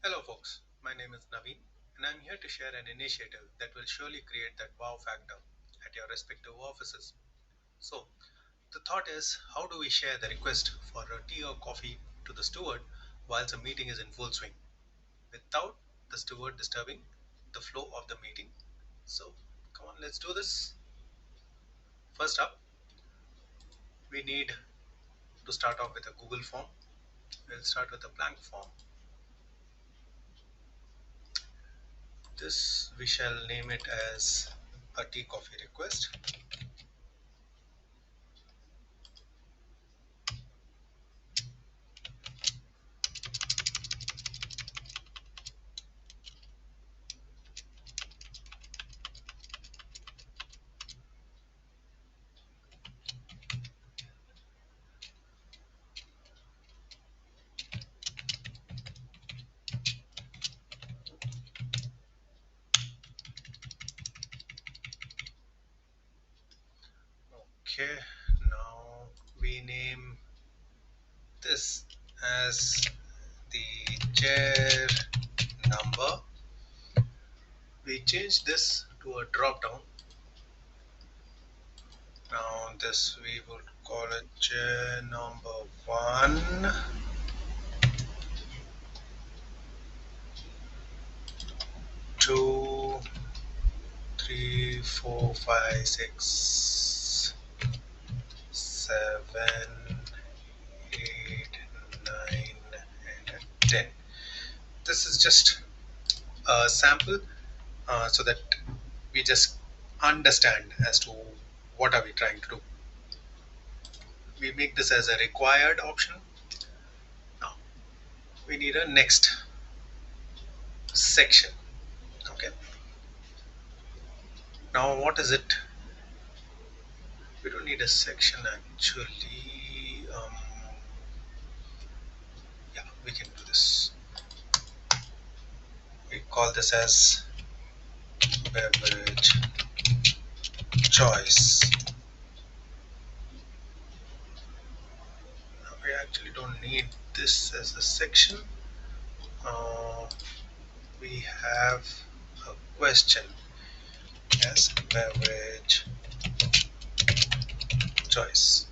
Hello folks, my name is Naveen and I'm here to share an initiative that will surely create that wow factor at your respective offices. So, the thought is how do we share the request for a tea or coffee to the steward whilst a meeting is in full swing without the steward disturbing the flow of the meeting? So, come on, let's do this. First up, we need to start off with a Google form. We'll start with a blank form. This we shall name it as a tea coffee request. Okay, now we name this as the chair number. We change this to a drop down. Now this we would call it chair number 1, 2, 3, 4, 5, 6, 7, 8, 9 and 10. This is just a sample so that we just understand as to what are we trying to do. We make this as a required option. Now we need a next section. Okay, now what is it? We don't need a section actually. Yeah, we can do this. We call this as beverage choice. Now, we actually don't need this as a section. uh, we have a question as beverage choice.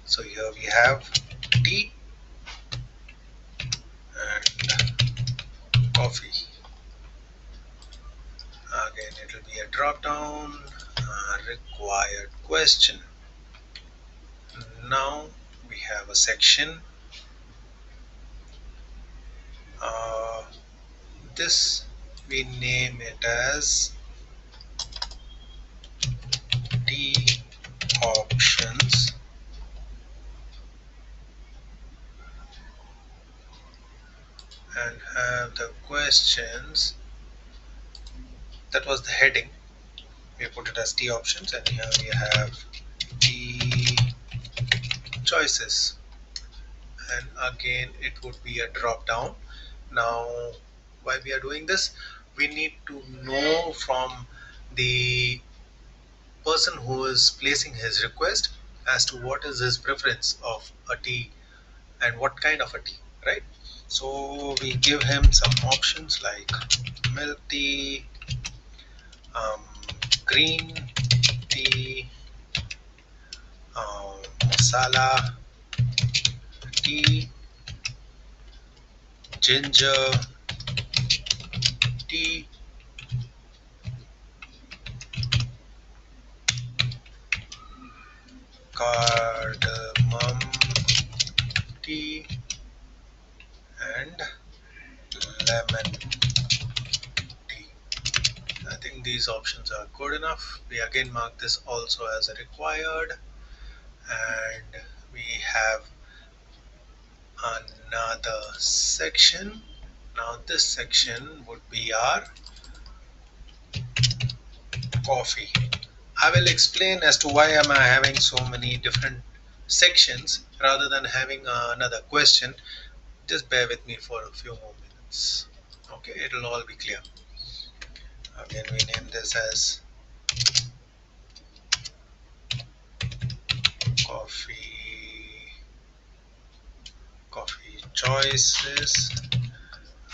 So here we have tea and coffee. Again, it will be a drop down required question. Now we have a section. Uh, this we name it as tea options and have the questions. That was the heading. We put it as tea options and here we have tea choices, and again it would be a drop down. Now why we are doing this, we need to know from the person who is placing his request as to what is his preference of a tea and what kind of a tea, right? So we give him some options like milk tea, um, green tea, masala tea, ginger tea, cardamom tea, and lemon tea. I think these options are good enough. We again mark this also as a required, and we have another section. Now this section would be our coffee. I will explain as to why am I having so many different sections rather than having another question. Just bear with me for a few more minutes. Okay, it'll all be clear. Again, we name this as coffee choices.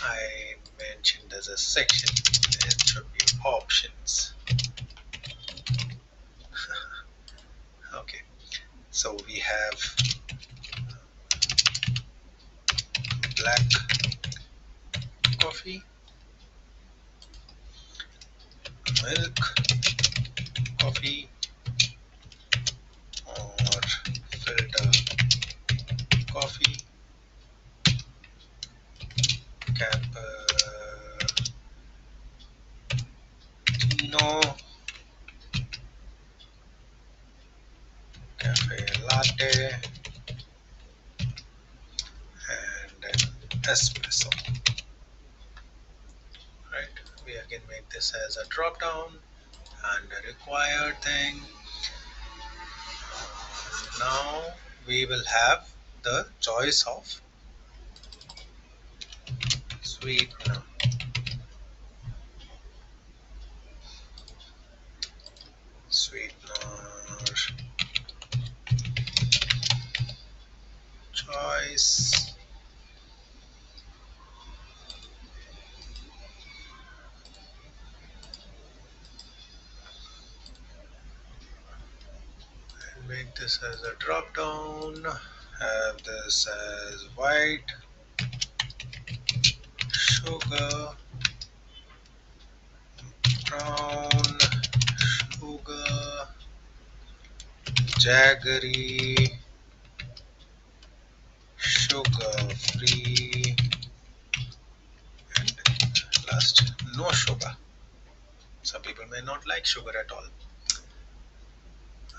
I mentioned as a section. It should be options. Okay, so we have black coffee, milk coffee, or filter coffee, cappuccino, cafe latte, and espresso. Right? We again make this as a drop down and a required thing. Now we will have the choice of sweetener. Sweetener choice. And make this as a drop down. Have this as white sugar, brown sugar, jaggery, sugar free, and last no sugar. Some people may not like sugar at all.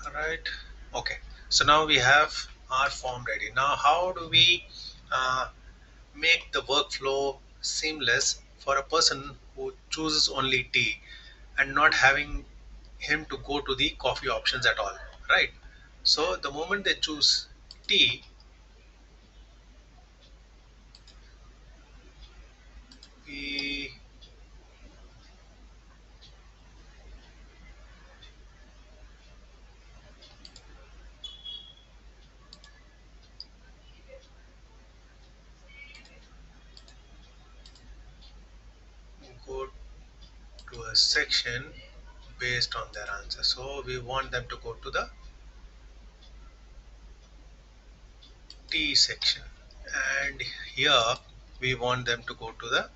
Alright, okay. So now we have our form ready. Now, how do we uh, make the workflow seamless for a person who chooses only tea and not having him to go to the coffee options at all, right? So, the moment they choose tea, we go to a section based on their answer. So, we want them to go to the tea section, and here we want them to go to the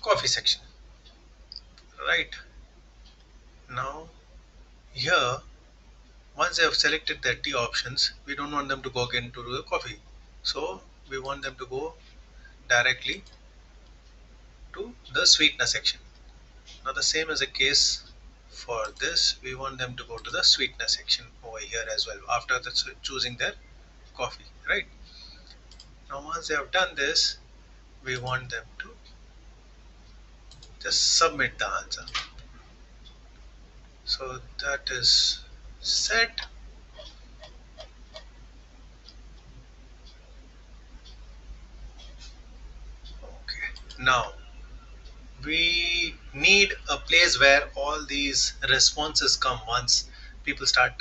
coffee section, right? Now, here, once they have selected their tea options, we don't want them to go again to the coffee. So, we want them to go directly to the sweetener section. Now, the same as the case for this, we want them to go to the sweetener section over here as well after choosing their coffee, right? Now, once they have done this, we want them to just submit the answer. So, that is set. Okay. Now, we need a place where all these responses come once people start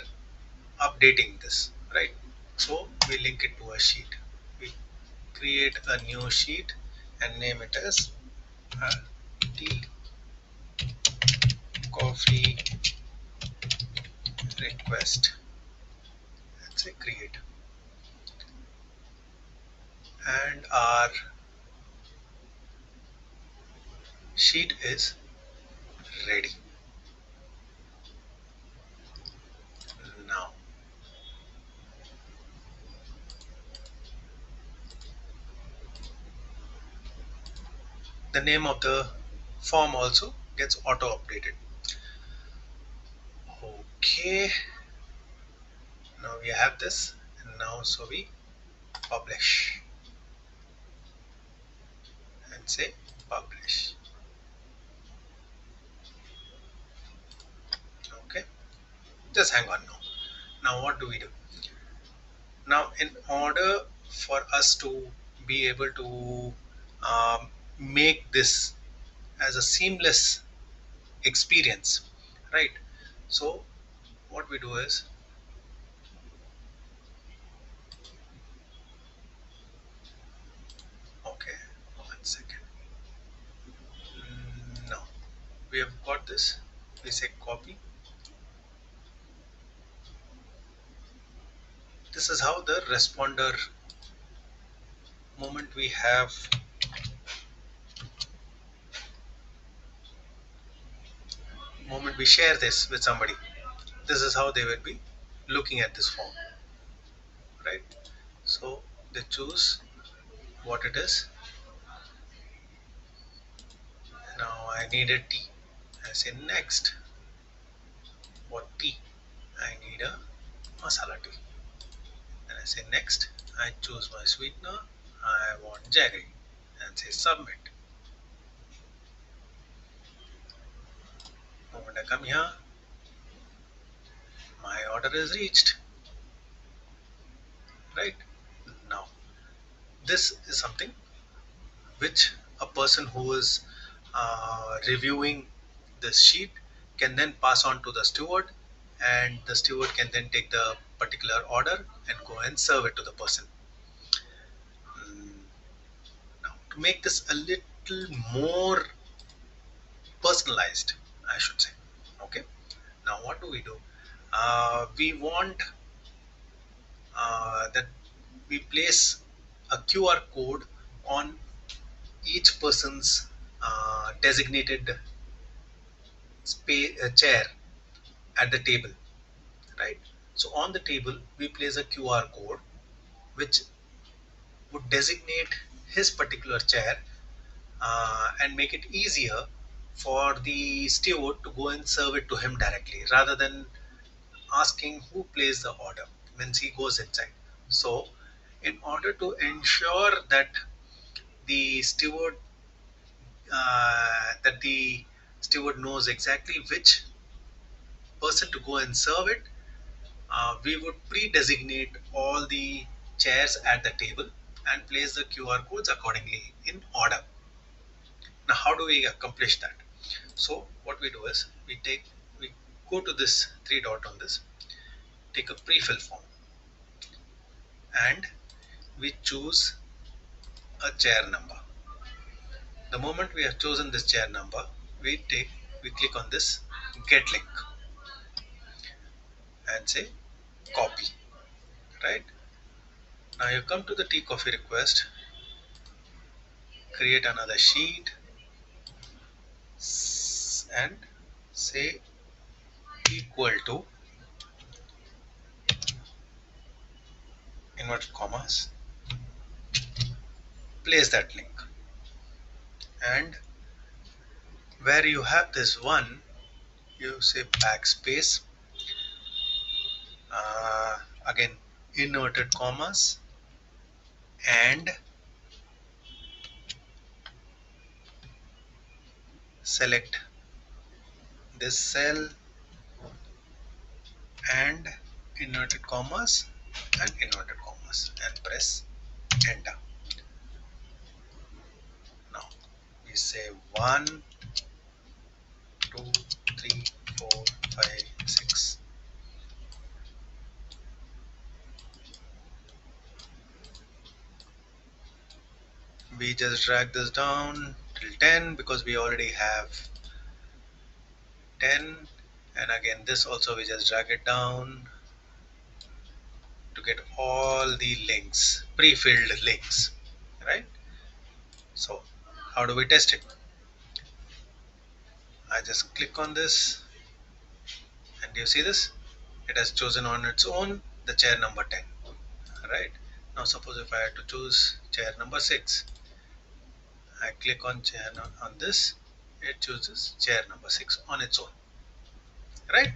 updating this, right? So we link it to a sheet. We create a new sheet and name it as tea coffee request. Let's say create, and our sheet is ready. Now the name of the form also gets auto updated. Okay, now we have this, and now so we publish and say publish. Okay, just hang on now. Now what do we do? Now, in order for us to be able to make this as a seamless experience, right? So what we do is, okay, we have got this, we say copy. This is how the responder, moment we have, moment we share this with somebody, this is how they will be looking at this form, right? So they choose what it is. Now I need a tea. I say next. What tea? I need a masala tea. Then I say next. I choose my sweetener. I want jaggery. And say submit. Moment I come here, my order is reached. Right? Now this is something which a person who is reviewing this sheet can then pass on to the steward, and the steward can then take the particular order and go and serve it to the person. Mm, Now, to make this a little more personalized, I should say. Okay. Now, what do? We want that we place a QR code on each person's designated chair at the table, right? So on the table, we place a QR code which would designate his particular chair and make it easier for the steward to go and serve it to him directly rather than asking who placed the order when he goes inside. So, in order to ensure that the steward the steward knows exactly which person to go and serve it, we would pre-designate all the chairs at the table and place the QR codes accordingly in order. Now, how do we accomplish that? So, what we do is we go to this three dot on this, take a pre-fill form, and we choose a chair number. The moment we have chosen this chair number, we click on this get link and say copy. Right now, you come to the tea coffee request, create another sheet, and say equal to inverted commas, place that link, and where you have this one, you say backspace, again inverted commas, and select this cell and inverted commas and inverted commas and press enter. Now we say 1, 2, 3, 4, 5, 6. We just drag this down till 10 because we already have 10, and again this also we just drag it down to get all the links, pre-filled links, right? So how do we test it? I just click on this, and you see this, it has chosen on its own the chair number 10, right? Now suppose if I had to choose chair number 6, I click on on this, it chooses chair number 6 on its own, right?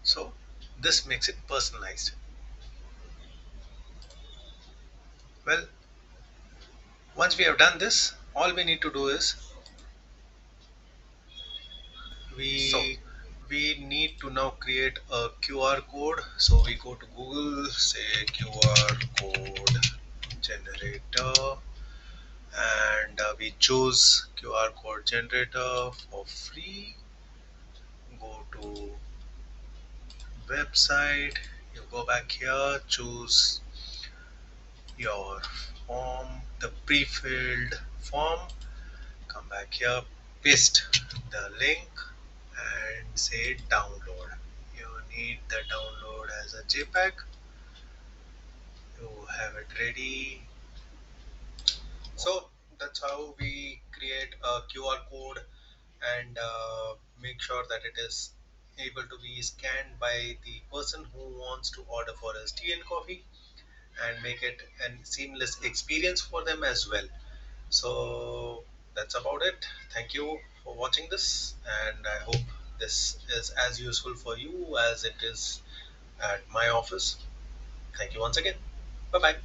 So this makes it personalized. Well, once we have done this, all we need to do is So we need to now create a QR code. So we go to Google, say QR code generator, and we choose QR code generator for free. Go to website, you go back here, choose your form, the pre-filled form, come back here, paste the link, and say download. You need the download as a JPEG. You have it ready. So that's how we create a QR code and make sure that it is able to be scanned by the person who wants to order for us tea and coffee, and make it a seamless experience for them as well. So that's about it. Thank you for watching this, and I hope this is as useful for you as it is at my office. Thank you once again. Bye bye.